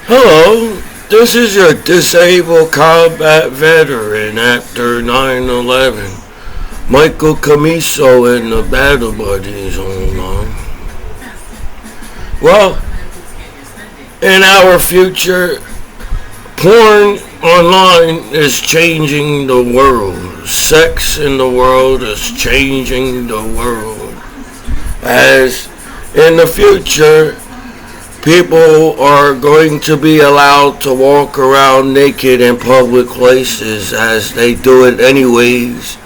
Hello, this is your disabled combat veteran after 9/11. Michael Commiso and the Battle Buddies online. Well, in our future, porn online is changing the world. Sex in the world is changing the world. As in the future, people are going to be allowed to walk around naked in public places as they do it anyways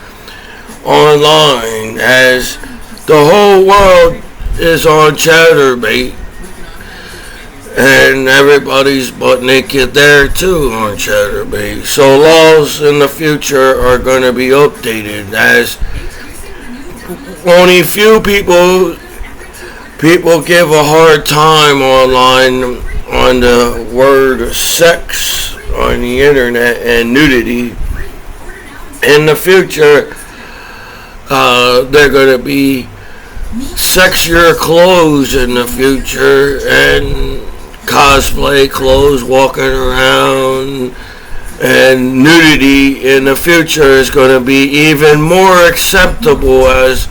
online, as the whole world is on chatterbait and everybody's butt naked there too on chatterbait. So laws in the future are going to be updated as only few people give a hard time online on the word sex on the internet and nudity. In the future, they're going to be sexier clothes in the future and cosplay clothes walking around, and nudity in the future is going to be even more acceptable as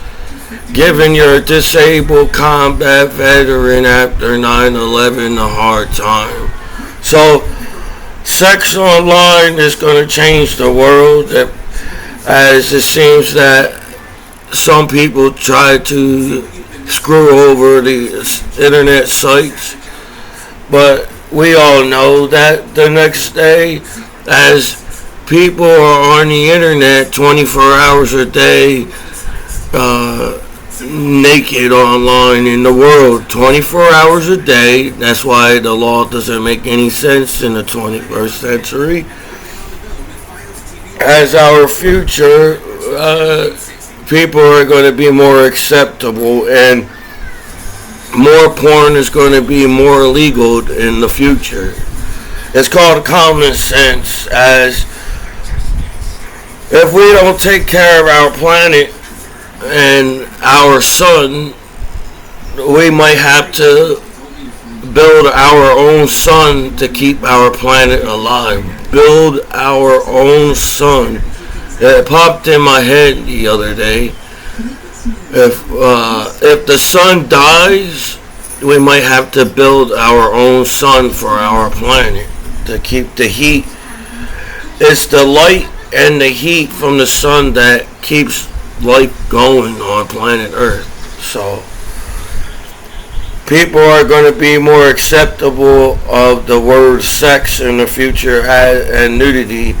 giving your disabled combat veteran after 9/11 a hard time. So, sex online is going to change the world, as it seems that some people try to screw over the internet sites. But we all know that the next day, as people are on the internet 24 hours a day, naked online in the world 24 hours a day. That's why the law doesn't make any sense in the 21st century. As our future, people are going to be more acceptable and more porn is going to be more legal in the future. It's called common sense, as if we don't take care of our planet and our sun, we might have to build our own sun to keep our planet alive. Build our own sun. It popped in my head the other day. If the sun dies, we might have to build our own sun for our planet to keep the heat. It's the light and the heat from the sun that keeps life going on planet Earth. So people are going to be more acceptable of the word sex in the future and nudity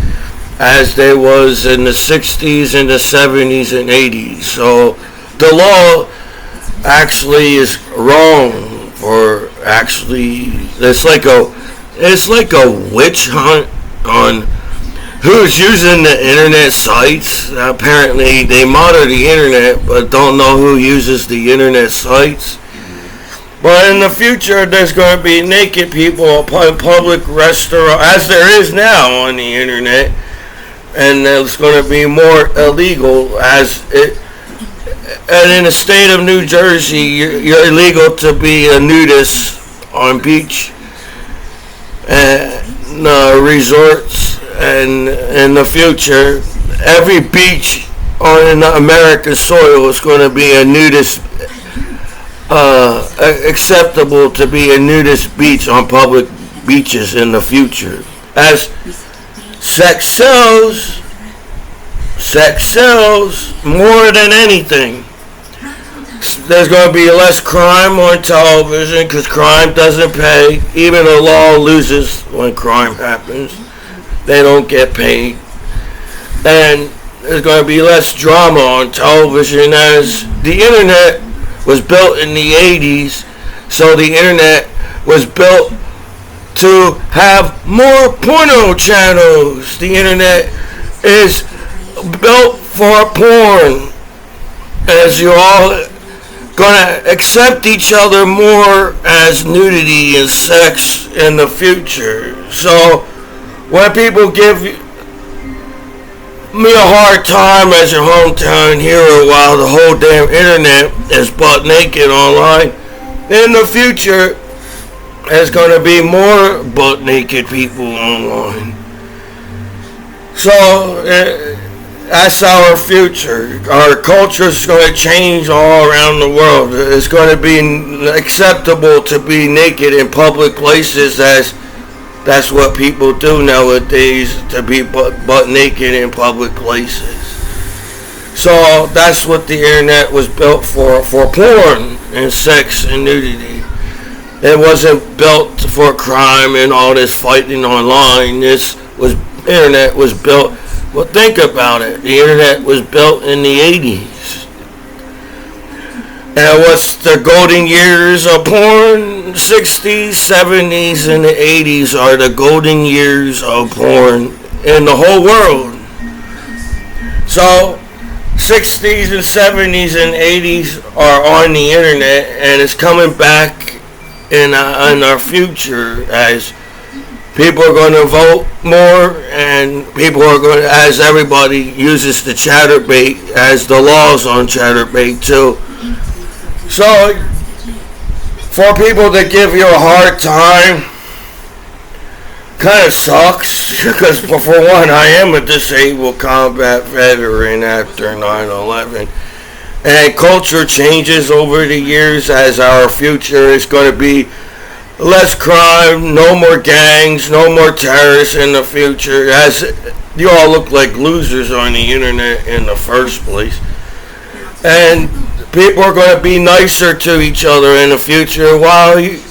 as they was in the 60s and the 70s and 80s. So the law actually is wrong for actually it's like a witch hunt on who's using the internet sites. Apparently, they monitor the internet, but don't know who uses the internet sites. But in the future, there's going to be naked people in public restaurants, as there is now on the internet, and it's going to be more illegal as it. And in the state of New Jersey, you're illegal to be a nudist on beach and resorts. And in the future, every beach on American soil is going to be a nudist, acceptable to be a nudist beach on public beaches in the future. As sex sells more than anything. There's going to be less crime on television because crime doesn't pay. Even the law loses when crime happens. They don't get paid. And there's going to be less drama on television as the internet was built in the 80s. So the internet was built to have more porno channels. The internet is built for porn. As you all gonna accept each other more as nudity and sex in the future. So when people give me a hard time as your hometown hero while the whole damn internet is butt naked online, in the future there's going to be more butt naked people online. So that's our future. Our culture is going to change all around the world. It's going to be acceptable to be naked in public places, as that's what people do nowadays, to be butt naked in public places. So that's what the internet was built for porn and sex and nudity. It wasn't built for crime and all this fighting online. Internet was built. Well, think about it. The internet was built in the 80s. And what's the golden years of porn? 60s, 70s, and the 80s are the golden years of porn in the whole world. So 60s and 70s and 80s are on the internet, and it's coming back in our future, as people are going to vote more, and people are going to, as everybody uses the chatterbait, as the laws on chatterbait too. So for people to give you a hard time kind of sucks, because for one, I am a disabled combat veteran after 9/11. And culture changes over the years, as our future is going to be less crime, no more gangs, no more terrorists in the future, as you all look like losers on the internet in the first place. And people are going to be nicer to each other in the future, while you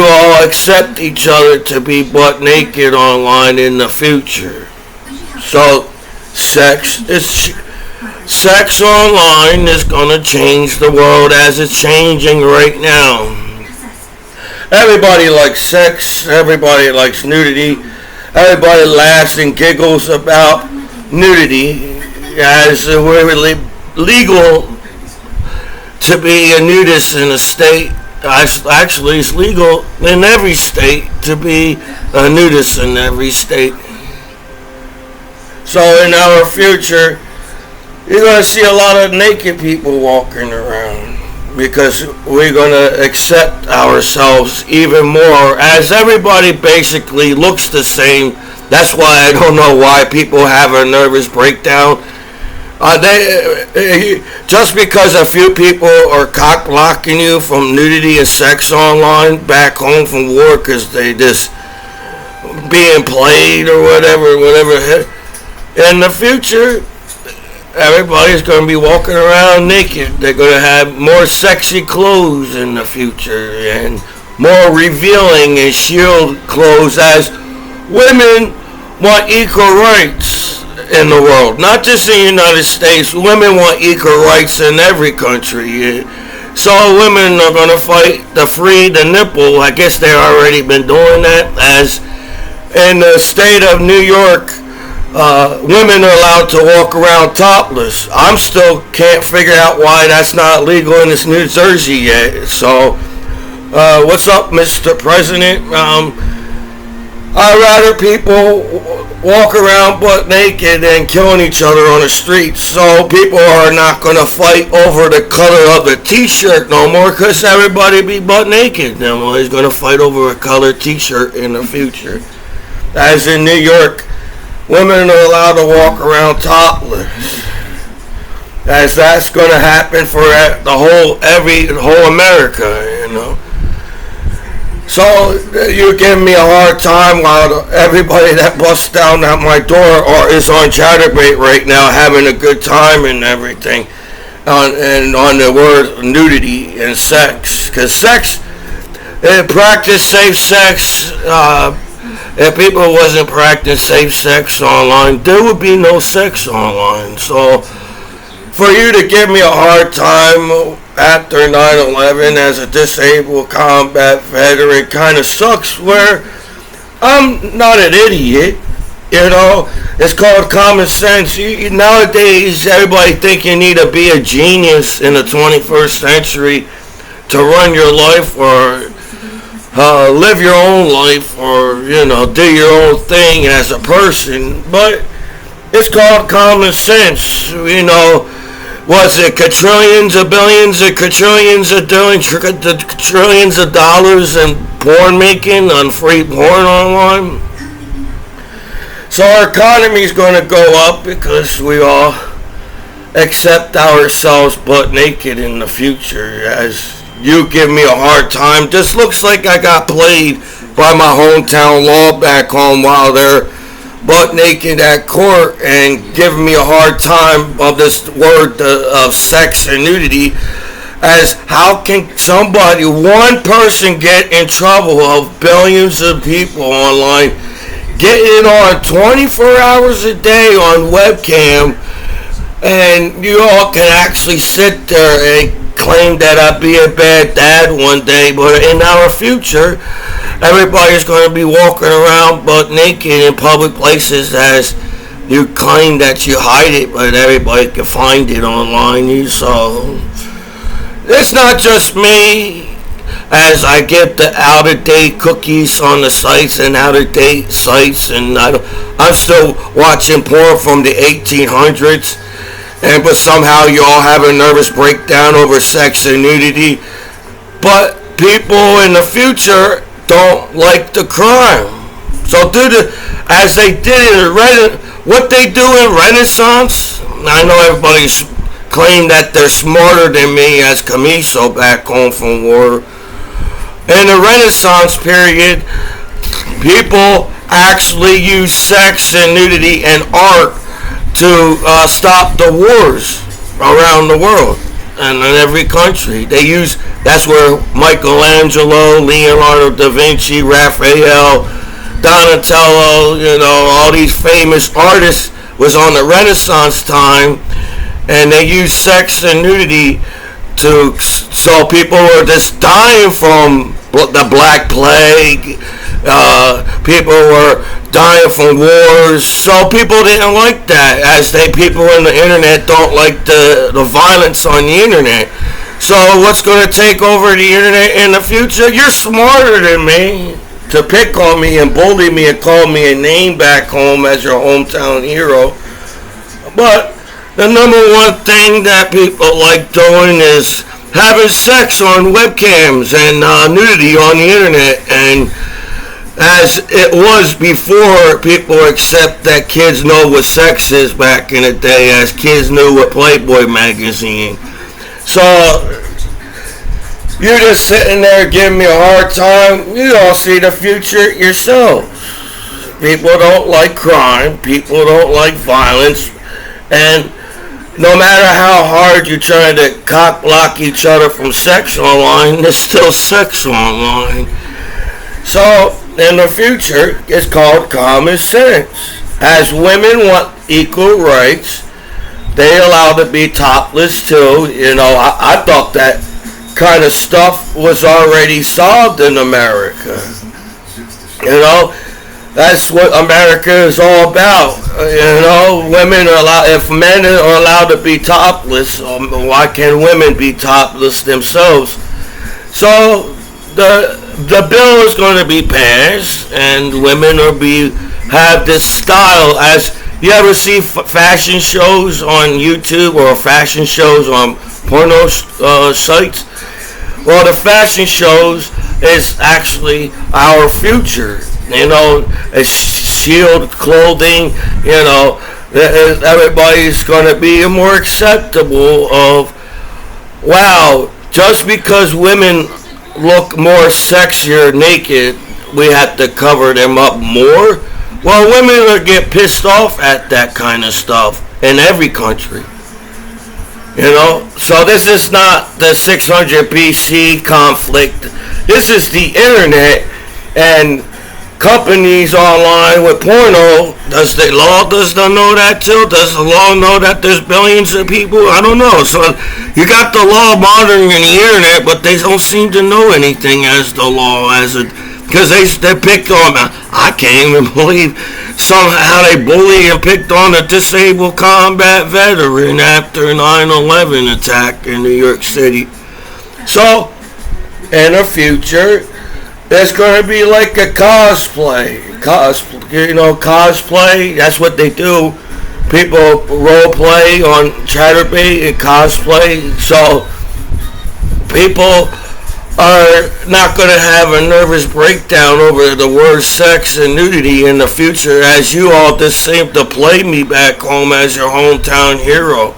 all accept each other to be butt naked online in the future. So sex online is going to change the world as it's changing right now. Everybody likes sex, everybody likes nudity, everybody laughs and giggles about nudity, as we're legal to be a nudist in a state. Actually, it's legal in every state to be a nudist in every state. So in our future, you're going to see a lot of naked people walking around, because we're going to accept ourselves even more, as everybody basically looks the same. That's why I don't know why people have a nervous breakdown. Just because a few people are cock blocking you from nudity and sex online back home from war, because they just being played or whatever. In the future, everybody's going to be walking around naked. They're going to have more sexy clothes in the future, and more revealing and shield clothes, as women want equal rights in the world. Not just in the United States. Women want equal rights in every country. So women are going to fight to free the nipple. I guess they've already been doing that, as in the state of New York, women are allowed to walk around topless. I'm still can't figure out why that's not legal in this New Jersey yet. So, what's up, Mr. President? I'd rather people walk around butt naked than killing each other on the streets. So people are not going to fight over the color of the t-shirt no more, because everybody be butt naked. Nobody's going to fight over a colored t-shirt in the future. As in New York, women are allowed to walk around topless, as that's going to happen for the whole America, you know. So you're giving me a hard time, while everybody that busts down at my door or is on chatterbait right now having a good time and everything, and on the word nudity and sex, because sex, practice safe sex. If people wasn't practicing safe sex online, there would be no sex online. So for you to give me a hard time after 9/11 as a disabled combat veteran kind of sucks, where I'm not an idiot, you know. It's called common sense. Nowadays, everybody think you need to be a genius in the 21st century to run your life, or live your own life, or, you know, do your own thing as a person. But it's called common sense, you know. Was it quadrillions of billions of quadrillions of trillions of dollars and porn making on free porn online. So our economy is going to go up because we all accept ourselves butt naked in the future. As you give me a hard time, this looks like I got played by my hometown law back home while they're butt naked at court and giving me a hard time of this word of sex and nudity. As how can somebody, one person, get in trouble of billions of people online, getting on 24 hours a day on webcam, and you all can actually sit there and claim that I'd be a bad dad one day, but in our future, everybody's going to be walking around butt naked in public places as you claim that you hide it, but everybody can find it online. So it's not just me, as I get the out-of-date cookies on the sites and out-of-date sites, and I'm still watching porn from the 1800s, but somehow you all have a nervous breakdown over sex and nudity. But people in the future don't like the crime. So as they did in what they do in Renaissance, I know everybody's claim that they're smarter than me as Commiso back home from war. In the Renaissance period, people actually used sex and nudity and art to stop the wars around the world and in every country. That's where Michelangelo, Leonardo da Vinci, Raphael, Donatello, all these famous artists was on the Renaissance time, and they used sex and nudity so people were just dying from the Black Plague. People were dying from wars, so people didn't like that. People in the internet don't like the violence on the internet. So what's going to take over the internet in the future? You're smarter than me to pick on me and bully me and call me a name back home as your hometown hero. But the number one thing that people like doing is having sex on webcams and nudity on the internet. And as it was before, people accept that kids know what sex is back in the day, as kids knew what Playboy magazine. So you're just sitting there giving me a hard time. You don't see the future yourselves. People don't like crime. People don't like violence. And no matter how hard you're trying to cock block each other from sex online, there's still sex online. So in the future, it's called common sense. As women want equal rights, they allowed to be topless too. I thought that kind of stuff was already solved in America. That's what America is all about. Women are allowed. If men are allowed to be topless, why can't women be topless themselves? So the bill is going to be passed, and women have this style. As you ever see fashion shows on YouTube or fashion shows on porno sites? Well, the fashion shows is actually our future. It's shield clothing. Everybody's going to be more acceptable of, wow, just because women look more sexier naked, we have to cover them up more. Well, women will get pissed off at that kind of stuff in every country. So this is not the 600 BC conflict. This is the internet and companies online with porno. Does the law know that too? Does the law know that there's billions of people? I don't know. So you got the law monitoring the internet, but they don't seem to know anything as the law because they picked on. I can't even believe somehow they bullied and picked on a disabled combat veteran after 9/11 attack in New York City. So in the future, it's going to be like a cosplay. Cosplay, that's what they do. People role play on Chatterbait and cosplay. So people are not going to have a nervous breakdown over the word sex and nudity in the future, as you all just seem to play me back home as your hometown hero.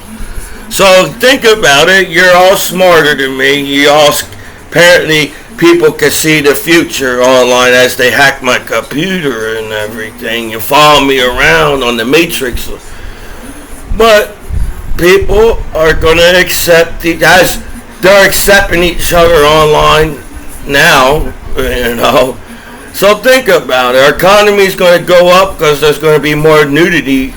So think about it. You're all smarter than me. You all apparently people can see the future online as they hack my computer and everything. You follow me around on the matrix, but people are going to accept the guys. They're accepting each other online now, you know. So think about it. Our economy is going to go up because there's going to be more nudity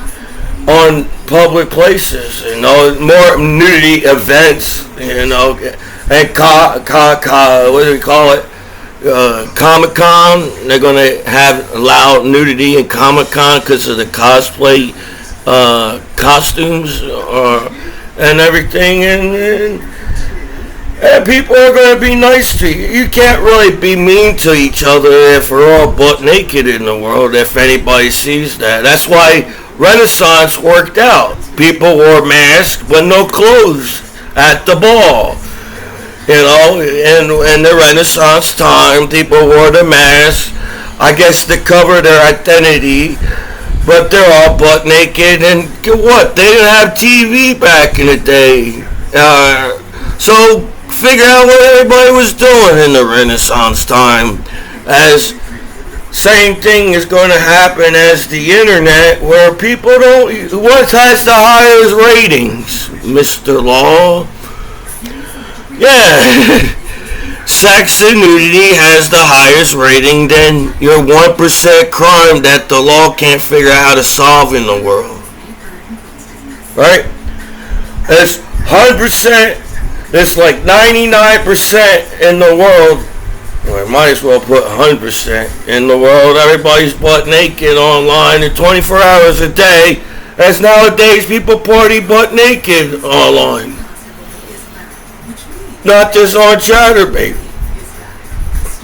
on public places, you know, more nudity events, you know, and what do we call it? Comic Con. They're going to have allowed nudity in Comic Con because of the cosplay costumes and everything, and people are going to be nice to you. You can't really be mean to each other if we're all butt naked in the world, if anybody sees that. That's why Renaissance worked out. People wore masks with no clothes at the ball. You know, in the Renaissance time, people wore the masks, I guess, to cover their identity, but they're all butt naked, and what? They didn't have TV back in the day. So figure out what everybody was doing in the Renaissance time, as same thing is going to happen as the internet, where people don't. What has the highest ratings, Mr. Law? Yeah. Sex and nudity has the highest rating than your 1% crime that the law can't figure out how to solve in the world. Right? It's 100%. It's like 99% in the world. Well, I might as well put 100% in the world. Everybody's butt naked online and 24 hours a day. As nowadays people party butt naked online. Not just on Chatterbait.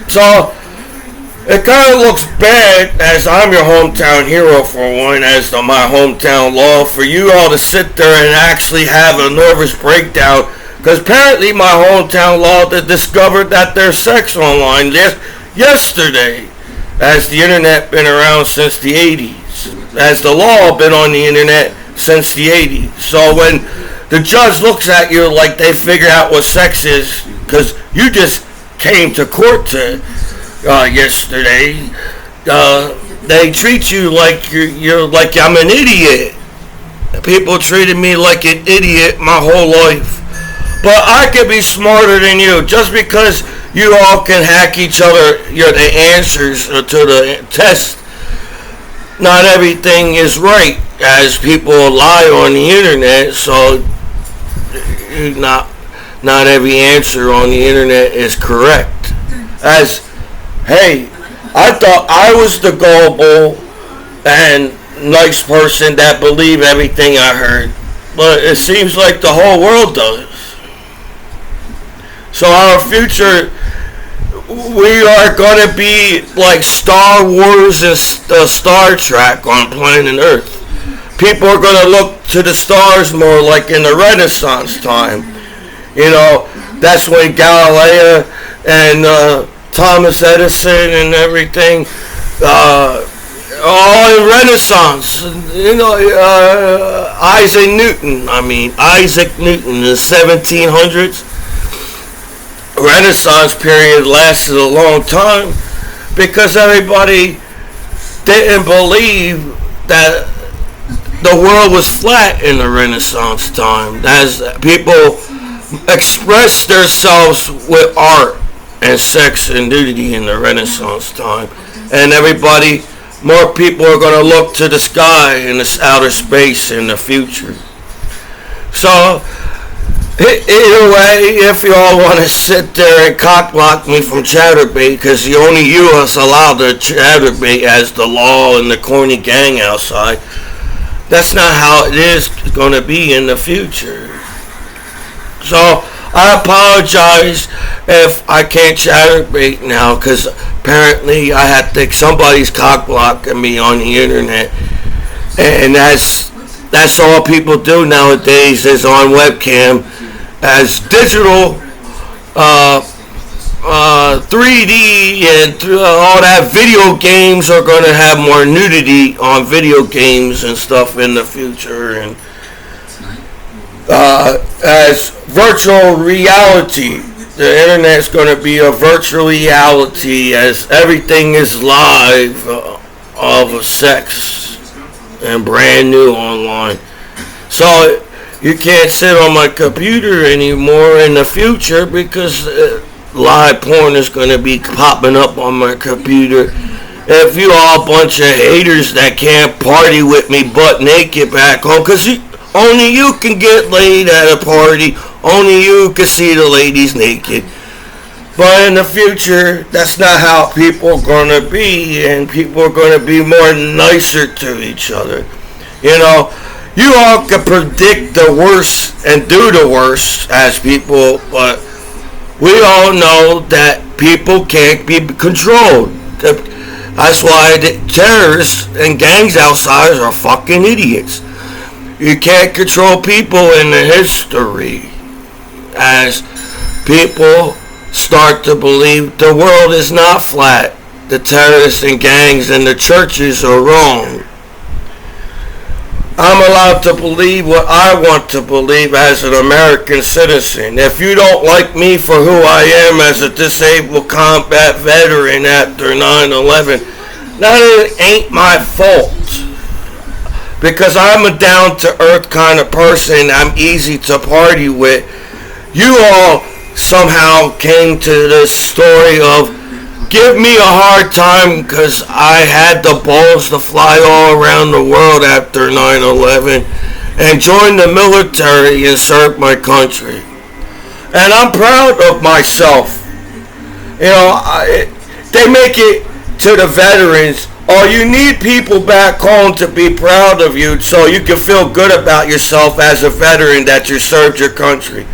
So it kind of looks bad, as I'm your hometown hero for one, as my hometown law, for you all to sit there and actually have a nervous breakdown. Because apparently my hometown law discovered that there's sex online yesterday, as the internet been around since the 80s, as the law been on the internet since the 80s. So when the judge looks at you like they figure out what sex is, because you just came to court yesterday, they treat you like you're like I'm an idiot. People treated me like an idiot my whole life. But I could be smarter than you. Just because you all can hack each other, the answers to the test, not everything is right, as people lie on the internet. So not every answer on the internet is correct. As, hey, I thought I was the gullible and nice person that believed everything I heard, but it seems like the whole world does. So our future, we are going to be like Star Wars and Star Trek on planet Earth. People are going to look to the stars more, like in the Renaissance time. You know, that's when Galileo and Thomas Edison and everything, all in Renaissance. You know, Isaac Newton in the 1700s. Renaissance period lasted a long time because everybody didn't believe that the world was flat in the Renaissance time, as people expressed themselves with art and sex and nudity in the Renaissance time, and more people are going to look to the sky and this outer space in the future. So either way, if you all want to sit there and cockblock me from Chatterbait, because the only you is allowed to Chatterbait as the law and the corny gang outside, that's not how it is going to be in the future. So I apologize if I can't Chatterbait now, because apparently I have to, somebody's cockblocking me on the internet, and that's all people do nowadays is on webcam. As digital 3D and all that. Video games are going to have more nudity on video games and stuff in the future, and as virtual reality, the internet's going to be a virtual reality as everything is live of sex and brand new online. So you can't sit on my computer anymore in the future because live porn is going to be popping up on my computer. If you are a bunch of haters that can't party with me butt naked back home, because only you can get laid at a party, only you can see the ladies naked. But in the future, that's not how people are going to be, and people are going to be more nicer to each other. You know, you all can predict the worst and do the worst as people, but we all know that people can't be controlled. That's why the terrorists and gangs outside are fucking idiots. You can't control people in the history as people start to believe the world is not flat. The terrorists and gangs and the churches are wrong. I'm allowed to believe what I want to believe as an American citizen. If you don't like me for who I am as a disabled combat veteran after 9/11, that ain't my fault. Because I'm a down-to-earth kind of person. I'm easy to party with. You all somehow came to this story of give me a hard time because I had the balls to fly all around the world after 9/11 and join the military and serve my country. And I'm proud of myself. You know, they make it to the veterans. Oh, you need people back home to be proud of you so you can feel good about yourself as a veteran that you served your country.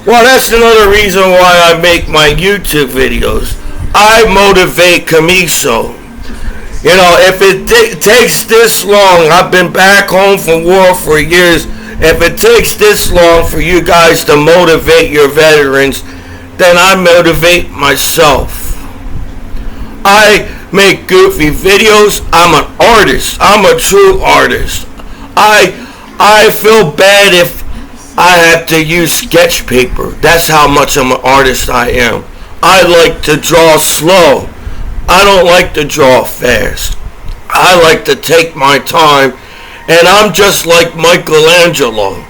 Well, that's another reason why I make my YouTube videos. I motivate Commiso. You know, if it takes this long, I've been back home from war for years. If it takes this long for you guys to motivate your veterans, then I motivate myself. I make goofy videos. I'm an artist. I'm a true artist. I feel bad if I have to use sketch paper. That's how much of an artist I am. I like to draw slow. I don't like to draw fast. I like to take my time, and I'm just like Michelangelo.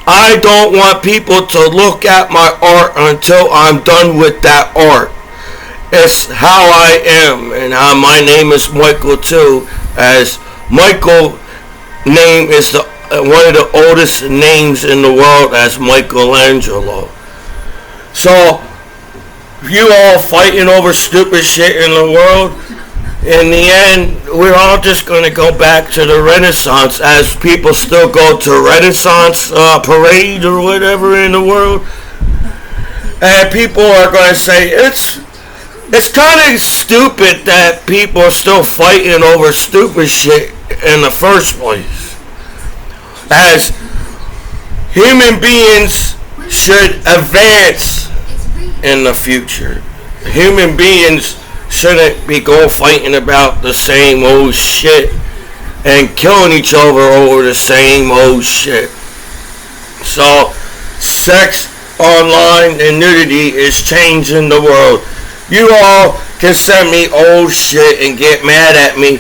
I don't want people to look at my art until I'm done with that art. It's how I am, and my name is Michael too, as Michael name is one of the oldest names in the world as Michelangelo. So, you all fighting over stupid shit in the world, in the end, we're all just going to go back to the Renaissance, as people still go to Renaissance parade or whatever in the world. And people are going to say, it's kind of stupid that people are still fighting over stupid shit in the first place. As human beings should advance in the future. Human beings shouldn't be going fighting about the same old shit and killing each other over the same old shit. So, sex online and nudity is changing the world. You all can send me old shit and get mad at me,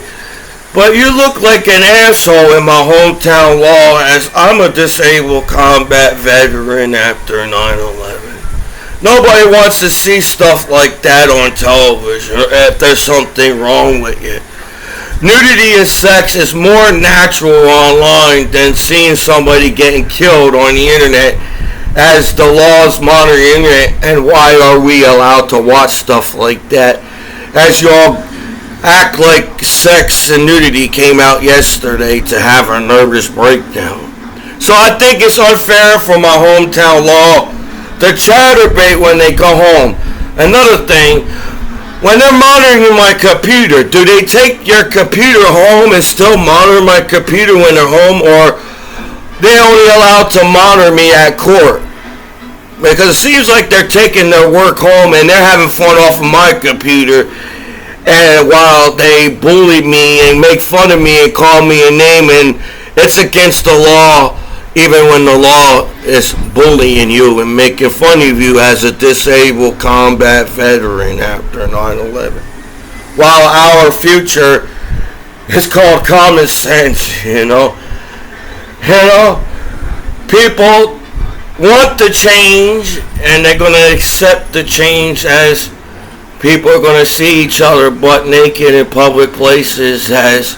but you look like an asshole in my hometown law, as I'm a disabled combat veteran after 9/11. Nobody wants to see stuff like that on television if there's something wrong with you. Nudity and sex is more natural online than seeing somebody getting killed on the internet, as the laws monitor the internet. And why are we allowed to watch stuff like that? As you all act like sex and nudity came out yesterday to have a nervous breakdown. So I think it's unfair for my hometown law to chatterbait when they go home. Another thing, when they're monitoring my computer, do they take your computer home and still monitor my computer when they're home, or they only allowed to monitor me at court? Because it seems like they're taking their work home and they're having fun off of my computer. And while they bully me and make fun of me and call me a name, and it's against the law, even when the law is bullying you and making fun of you as a disabled combat veteran after 9/11. While our future is called common sense, people want the change, and they're going to accept the change as people are going to see each other butt naked in public places, as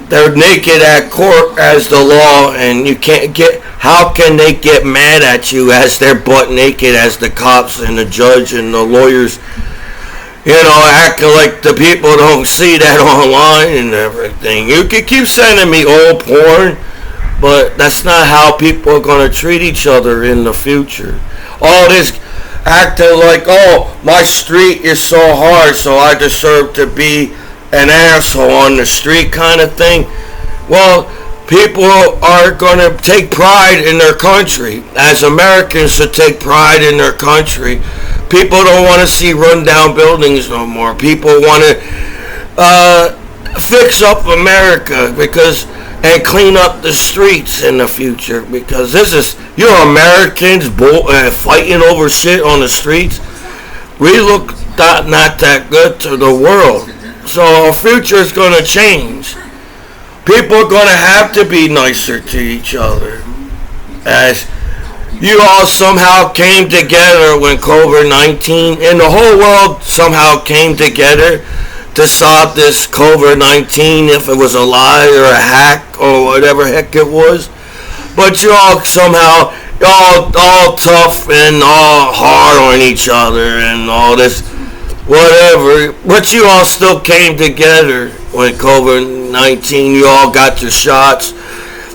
they're naked at court as the law, and you can't get, how can they get mad at you as they're butt naked, as the cops and the judge and the lawyers, acting like the people don't see that online and everything. You can keep sending me old porn, but that's not how people are going to treat each other in the future. All this acting like, oh, my street is so hard, so I deserve to be an asshole on the street kind of thing. Well, people are going to take pride in their country, as Americans should take pride in their country. People don't want to see run-down buildings no more. People want to fix up America and clean up the streets in the future, because this is, Americans fighting over shit on the streets. We look not that good to the world. So our future is going to change. People are going to have to be nicer to each other. As you all somehow came together when COVID-19, and the whole world somehow came together to solve this COVID-19, if it was a lie or a hack or whatever heck it was. But you all somehow, all tough and all hard on each other and all this whatever, but you all still came together when COVID-19, you all got your shots,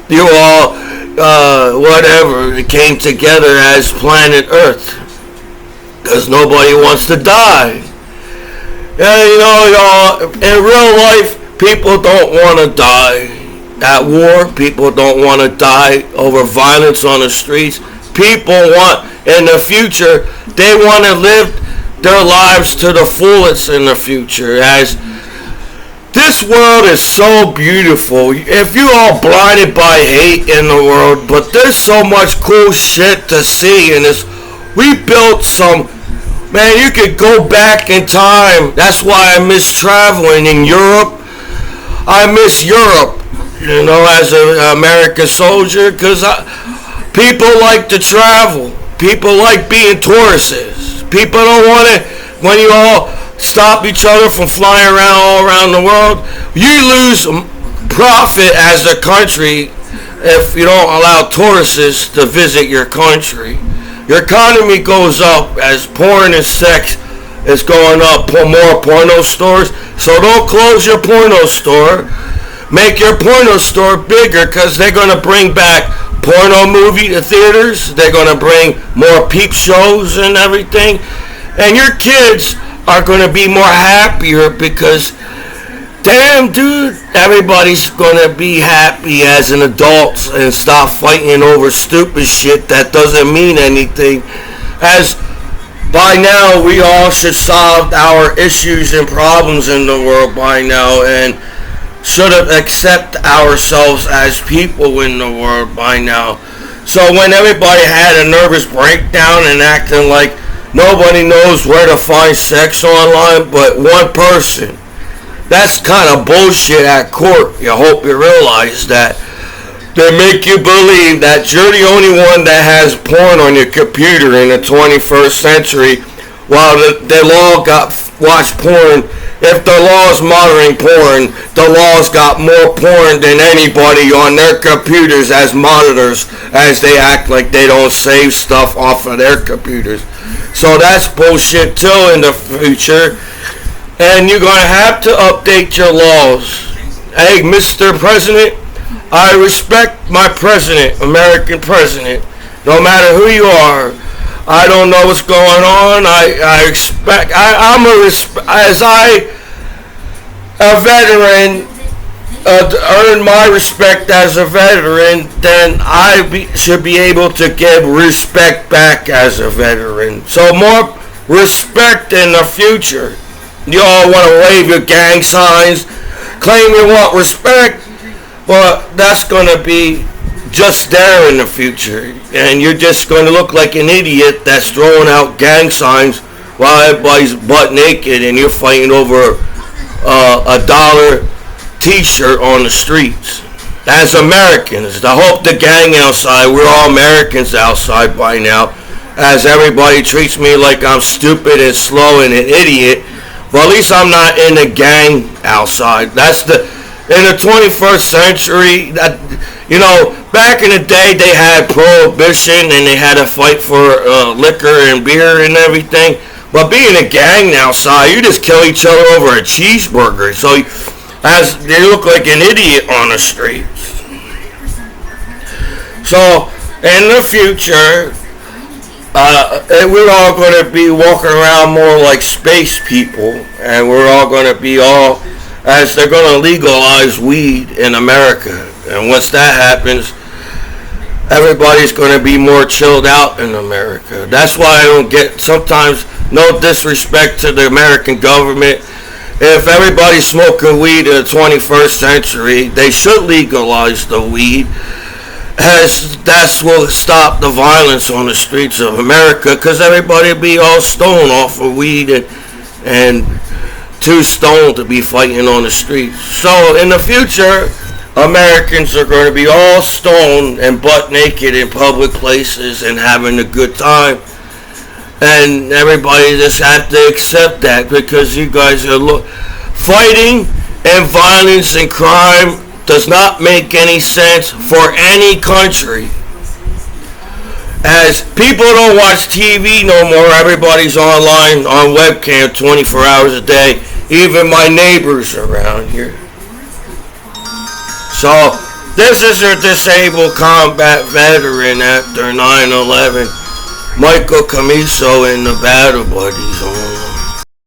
you all, it came together as planet Earth, because nobody wants to die. And y'all, in real life, people don't want to die. At war, people don't want to die over violence on the streets. People want, in the future, they want to live their lives to the fullest in the future, as this world is so beautiful. If you all blinded by hate in the world, but there's so much cool shit to see in this. We built some, man, you could go back in time. That's why I miss traveling in Europe. I miss Europe, as an American soldier, because people like to travel. People like being tourists. People don't want it when you all stop each other from flying around all around the world. You lose profit as a country if you don't allow tourists to visit your country. Your economy goes up as porn and sex is going up. More porno stores. So don't close your porno store. Make your porno store bigger, because they're going to bring back porno movie theaters. They're going to bring more peep shows and everything. And your kids are going to be more happier, because, damn, dude, everybody's going to be happy as an adult and stop fighting over stupid shit that doesn't mean anything. As by now, we all should solve our issues and problems in the world by now, and should have accepted ourselves as people in the world by now. So when everybody had a nervous breakdown and acting like nobody knows where to find sex online but one person, that's kind of bullshit at court. You hope you realize that. They make you believe that you're the only one that has porn on your computer in the 21st century, while the law got watch porn. If the law's monitoring porn, the law's got more porn than anybody on their computers as monitors, as they act like they don't save stuff off of their computers. So that's bullshit too in the future. And you're going to have to update your laws. Hey, Mr. President, I respect my president, American president, no matter who you are. I don't know what's going on. A veteran to earn my respect as a veteran, then should be able to give respect back as a veteran. So more respect in the future. You all want to wave your gang signs, claim you want respect, but that's going to be just there in the future. And you're just going to look like an idiot that's throwing out gang signs while everybody's butt naked and you're fighting over a dollar t-shirt on the streets. As Americans, I hope the gang outside, we're all Americans outside by now, as everybody treats me like I'm stupid and slow and an idiot. But at least I'm not in the gang outside. In the 21st century, back in the day they had prohibition and they had to fight for liquor and beer and everything. But being a gang outside, you just kill each other over a cheeseburger. So as they look like an idiot on the streets. So in the future, we're all going to be walking around more like space people, and we're all going to be as they're going to legalize weed in America. And once that happens, everybody's going to be more chilled out in America. That's why I don't get, sometimes, no disrespect to the American government. If everybody's smoking weed in the 21st century, they should legalize the weed, as that will stop the violence on the streets of America, because everybody will be all stoned off of weed and too stoned to be fighting on the streets. So in the future, Americans are going to be all stoned and butt naked in public places and having a good time. And everybody just have to accept that, because you guys are fighting, and violence and crime does not make any sense for any country. As people don't watch TV no more, everybody's online on webcam 24 hours a day. Even my neighbors around here. So this is a disabled combat veteran after 9/11. Michael Commiso and the Battle Buddies on